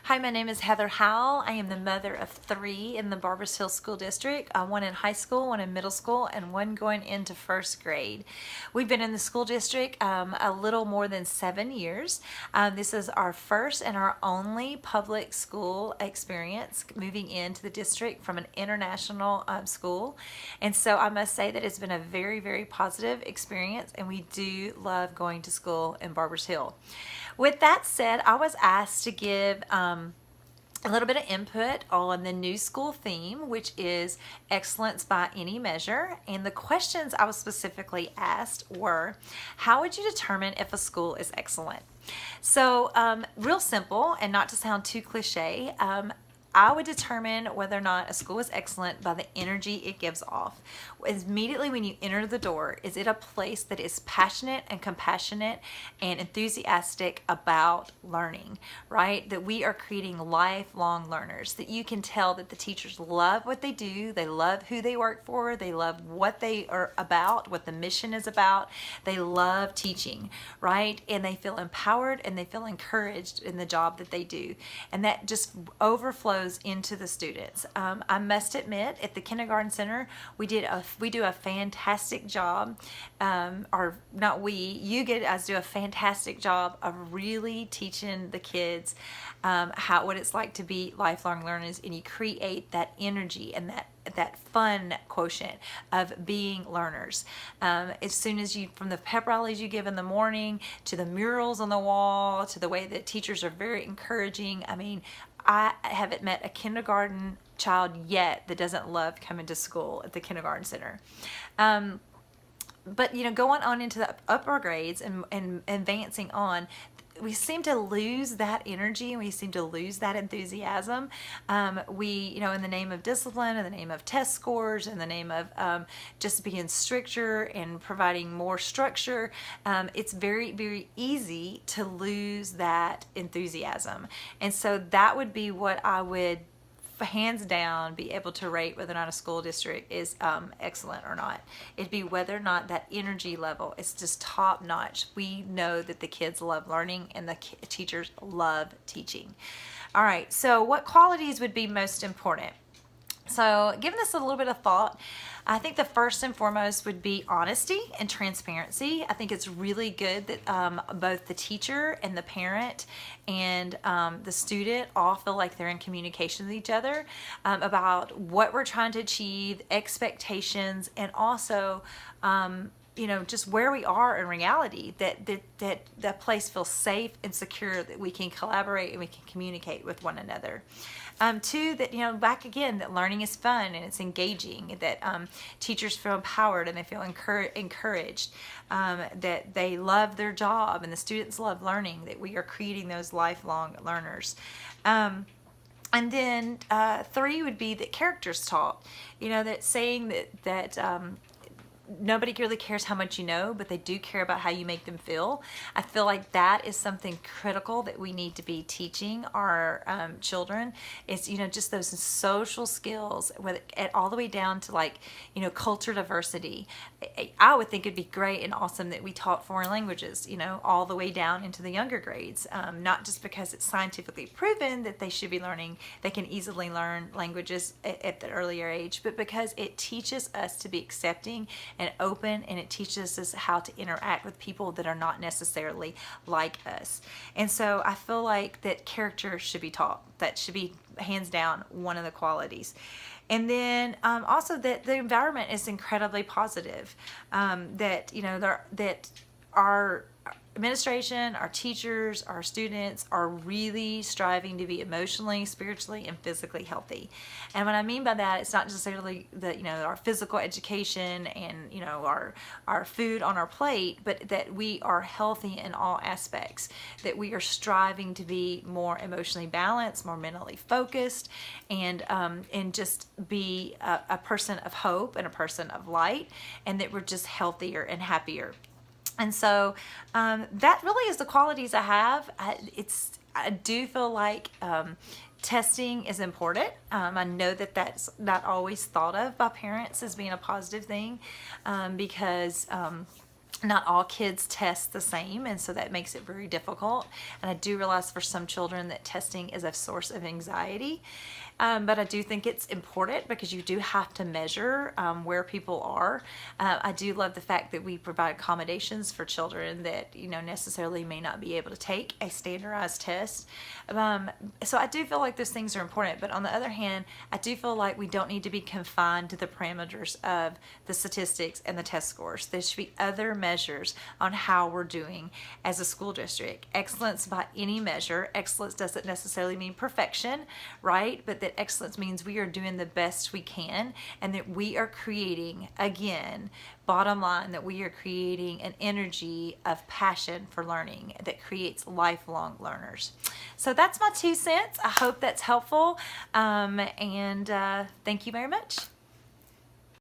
Hi, my name is Heather Howell. I am the mother of 3 in the Barbers Hill School District, one in high school, one in middle school, and one going into first grade. We've been in the school district a little more than 7 years. This is our first and our only public school experience moving into the district from an international school. And so I must say that it's been a very, very positive experience, and we do love going to school in Barbers Hill. With that said, I was asked to give a little bit of input on the new school theme, which is excellence by any measure. And the questions I was specifically asked were, how would you determine if a school is excellent? So real simple, and not to sound too cliche, I would determine whether or not a school is excellent by the energy it gives off. Immediately when you enter the door, is it a place that is passionate and compassionate and enthusiastic about learning, right? That we are creating lifelong learners, that you can tell that the teachers love what they do, they love who they work for, they love what they are about, what the mission is about, they love teaching, right? And they feel empowered and they feel encouraged in the job that they do. And that just overflows into the students. I must admit, at the kindergarten center, we do a fantastic job, you guys do a fantastic job of really teaching the kids what it's like to be lifelong learners, and you create that energy and that fun quotient of being learners. As soon as from the pep rallies you give in the morning, to the murals on the wall, to the way that teachers are very encouraging. I mean, I haven't met a kindergarten child yet that doesn't love coming to school at the kindergarten center. But going on into the upper grades and advancing on, we seem to lose that energy and we seem to lose that enthusiasm. In the name of discipline, in the name of test scores, in the name of just being stricter and providing more structure, it's very, very easy to lose that enthusiasm. And so that would be what I would hands down be able to rate whether or not a school district is excellent or not. It'd be whether or not that energy level is just top notch. We know that the kids love learning and the teachers love teaching. All right, so what qualities would be most important? So giving this a little bit of thought, I think the first and foremost would be honesty and transparency. I think it's really good that both the teacher and the parent and the student all feel like they're in communication with each other about what we're trying to achieve, expectations, and also just where we are in reality, that place feels safe and secure, that we can collaborate and we can communicate with one another. Two, that, back again, that learning is fun and it's engaging, that teachers feel empowered and they feel encouraged, that they love their job and the students love learning, that we are creating those lifelong learners. And then 3 would be that character's taught, that saying that nobody really cares how much you know, but they do care about how you make them feel. I feel like that is something critical that we need to be teaching our children. It's, just those social skills, all the way down to culture diversity. I would think it'd be great and awesome that we taught foreign languages, all the way down into the younger grades. Not just because it's scientifically proven that they should be learning, they can easily learn languages at the earlier age, but because it teaches us to be accepting and open, and it teaches us how to interact with people that are not necessarily like us. And so I feel like that character should be taught. That should be hands down one of the qualities. And then also that the environment is incredibly positive. That our administration, our teachers, our students are really striving to be emotionally, spiritually, and physically healthy. And what I mean by that, it's not necessarily our physical education and our food on our plate, but that we are healthy in all aspects. That we are striving to be more emotionally balanced, more mentally focused, and just be a person of hope and a person of light, and that we're just healthier and happier. And so that really is the qualities I have. I do feel like testing is important. I know that that's not always thought of by parents as being a positive thing because not all kids test the same, and so that makes it very difficult. And I do realize for some children that testing is a source of anxiety. But I do think it's important because you do have to measure where people are. I do love the fact that we provide accommodations for children that necessarily may not be able to take a standardized test. So I do feel like those things are important. But on the other hand, I do feel like we don't need to be confined to the parameters of the statistics and the test scores. There should be other measures on how we're doing as a school district. Excellence by any measure. Excellence doesn't necessarily mean perfection, right? But that excellence means we are doing the best we can, and that we are creating, again, bottom line, that we are creating an energy of passion for learning that creates lifelong learners. So that's my 2 cents. I hope that's helpful, and thank you very much.